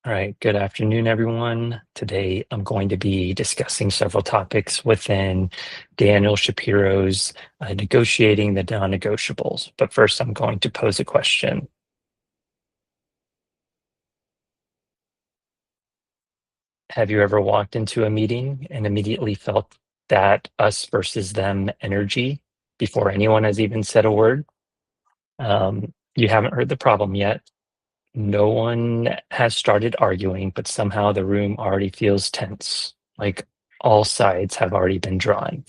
All right, good afternoon, everyone. Today, I'm going to be discussing several topics within Daniel Shapiro's Negotiating the Non-Negotiables. But first, I'm going to pose a question. Have you ever walked into a meeting and immediately felt that us versus them energy before anyone has even said a word? You haven't heard the problem yet. No one has started arguing, but somehow the room already feels tense, like all sides have already been drawn.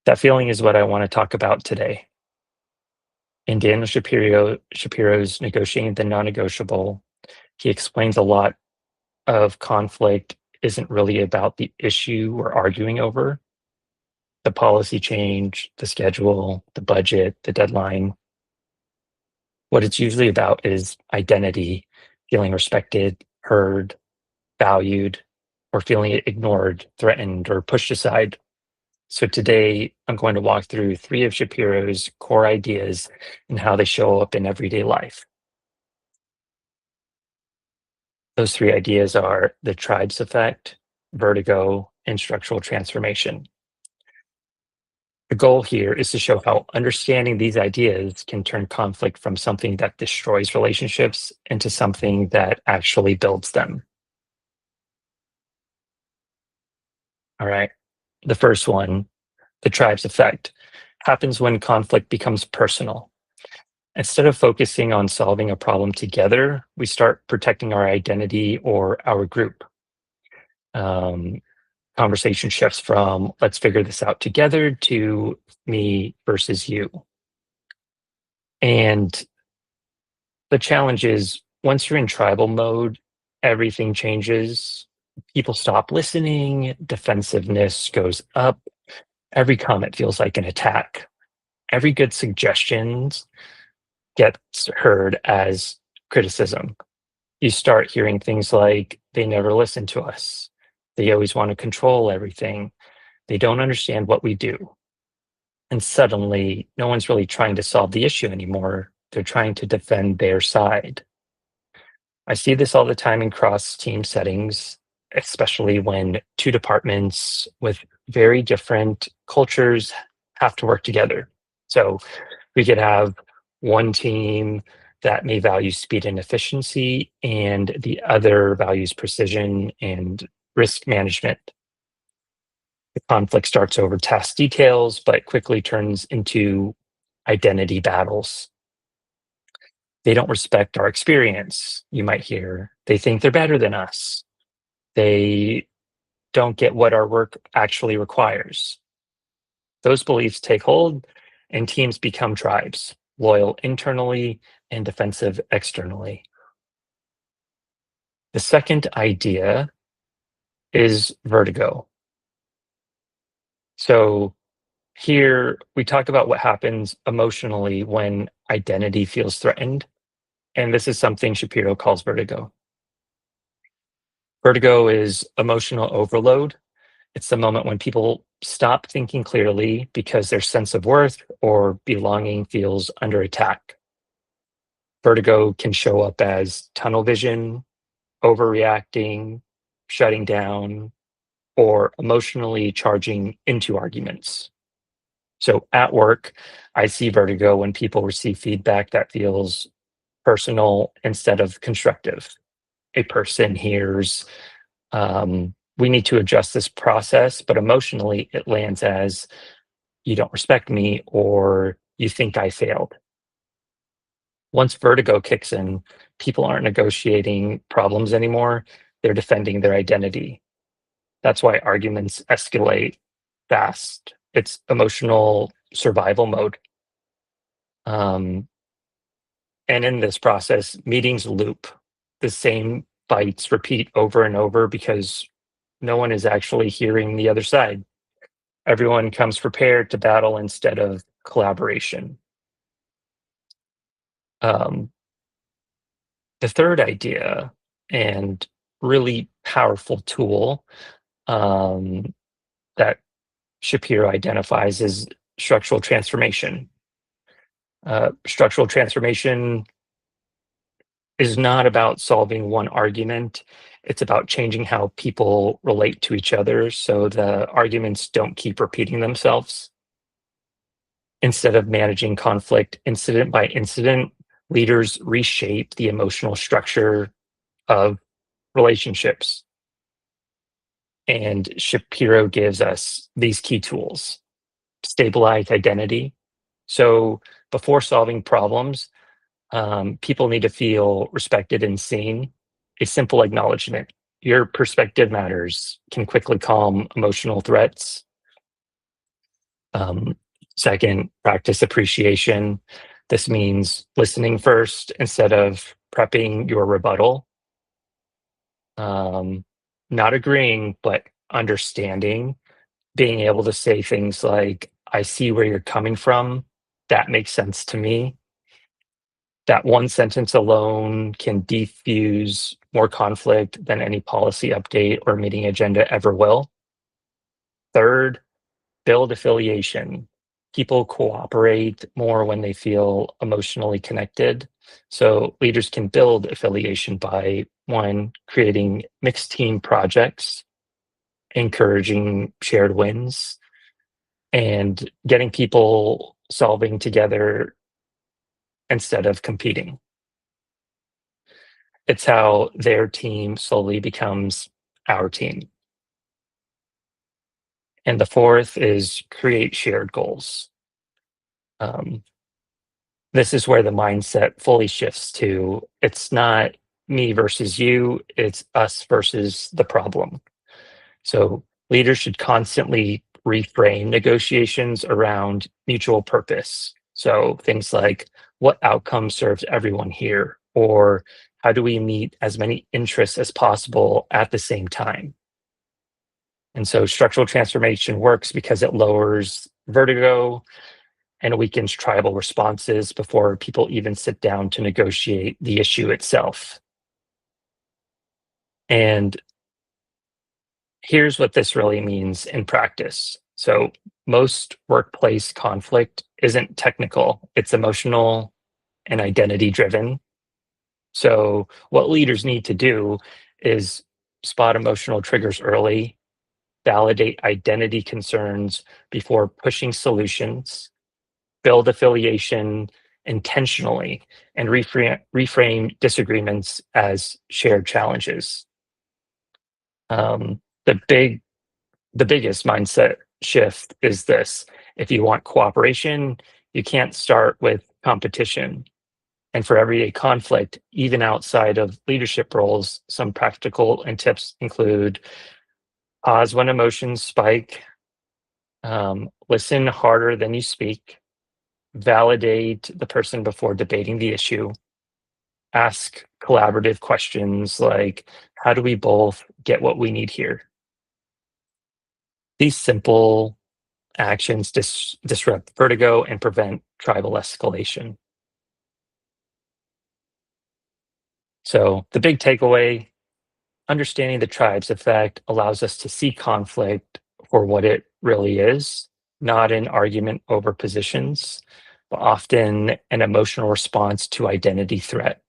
That feeling is what I want to talk about today. In Shapiro's Negotiating the Non-Negotiable, he explains a lot of conflict isn't really about the issue we're arguing over, the policy change, the schedule, the budget, the deadline. What it's usually about is identity, feeling respected, heard, valued, or feeling ignored, threatened, or pushed aside. So today, I'm going to walk through three of Shapiro's core ideas and how they show up in everyday life. Those three ideas are the tribes effect, vertigo, and structural transformation. The goal here is to show how understanding these ideas can turn conflict from something that destroys relationships into something that actually builds them. All right. The first one, the tribes effect, happens when conflict becomes personal. Instead of focusing on solving a problem together, we start protecting our identity or our group. Um, Conversation shifts from let's figure this out together to me versus you. And the challenge is once you're in tribal mode, everything changes. People stop listening, defensiveness goes up, every comment feels like an attack. Every good suggestion gets heard as criticism. You start hearing things like, they never listen to us. They always want to control everything. They don't understand what we do. And suddenly, no one's really trying to solve the issue anymore. They're trying to defend their side. I see this all the time in cross team settings, especially when two departments with very different cultures have to work together. So we could have one team that may value speed and efficiency, and the other values precision and risk management. The conflict starts over task details, but quickly turns into identity battles. They don't respect our experience, you might hear. They think they're better than us. They don't get what our work actually requires. Those beliefs take hold, and teams become tribes, loyal internally and defensive externally. The second idea is vertigo. So here we talk about what happens emotionally when identity feels threatened. And this is something Shapiro calls vertigo. Vertigo is emotional overload. It's the moment when people stop thinking clearly because their sense of worth or belonging feels under attack. Vertigo can show up as tunnel vision, overreacting, shutting down, or emotionally charging into arguments. So at work, I see vertigo when people receive feedback that feels personal instead of constructive. A person hears, we need to adjust this process, but emotionally it lands as, you don't respect me or you think I failed. Once vertigo kicks in, people aren't negotiating problems anymore. They're defending their identity. That's why arguments escalate fast. It's emotional survival mode. Um, and in this process, meetings loop. The same fights repeat over and over because no one is actually hearing the other side. Everyone comes prepared to battle instead of collaboration. Um, the third idea and really powerful tool um, that Shapiro identifies is structural transformation. Structural transformation is not about solving one argument. It's about changing how people relate to each other so the arguments don't keep repeating themselves. Instead of managing conflict incident by incident, leaders reshape the emotional structure of relationships. And Shapiro gives us these key tools: stabilize identity. So before solving problems, people need to feel respected and seen. A simple acknowledgement, your perspective matters, can quickly calm emotional threats. Um, Second, practice appreciation. This means listening first instead of prepping your rebuttal. Um, Not agreeing, but understanding. Being able to say things like, I see where you're coming from. That makes sense to me. That one sentence alone can defuse more conflict than any policy update or meeting agenda ever will. Third, build affiliation. People cooperate more when they feel emotionally connected. So leaders can build affiliation by, one, creating mixed team projects, encouraging shared wins, and getting people solving together instead of competing. It's how their team slowly becomes our team. And the fourth is create shared goals. Um, this is where the mindset fully shifts to, it's not me versus you, it's us versus the problem. So leaders should constantly reframe negotiations around mutual purpose. So things like, what outcome serves everyone here? Or how do we meet as many interests as possible at the same time? And so structural transformation works because it lowers vertigo and weakens tribal responses before people even sit down to negotiate the issue itself. And here's what this really means in practice. So most workplace conflict isn't technical, it's emotional and identity driven. So what leaders need to do is spot emotional triggers early, validate identity concerns before pushing solutions, build affiliation intentionally, and reframe disagreements as shared challenges. Um, the big the biggest mindset shift is this: if you want cooperation, you can't start with competition. And for everyday conflict, even outside of leadership roles, some practical and tips include pause when emotions spike, listen harder than you speak, validate the person before debating the issue, ask collaborative questions like, how do we both get what we need here? These simple actions disrupt vertigo and prevent tribal escalation. So the big takeaway: understanding the tribe's effect allows us to see conflict for what it really is, not an argument over positions, but often an emotional response to identity threat.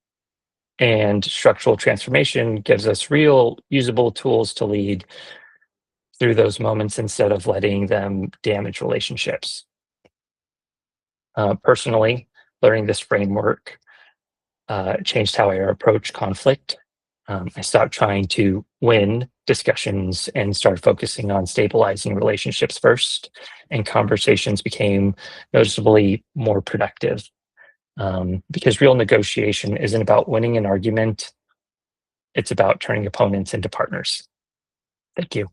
And structural transformation gives us real usable tools to lead through those moments instead of letting them damage relationships. Personally, learning this framework changed how I approach conflict. I stopped trying to win discussions and started focusing on stabilizing relationships first, and conversations became noticeably more productive. Because real negotiation isn't about winning an argument, it's about turning opponents into partners. Thank you.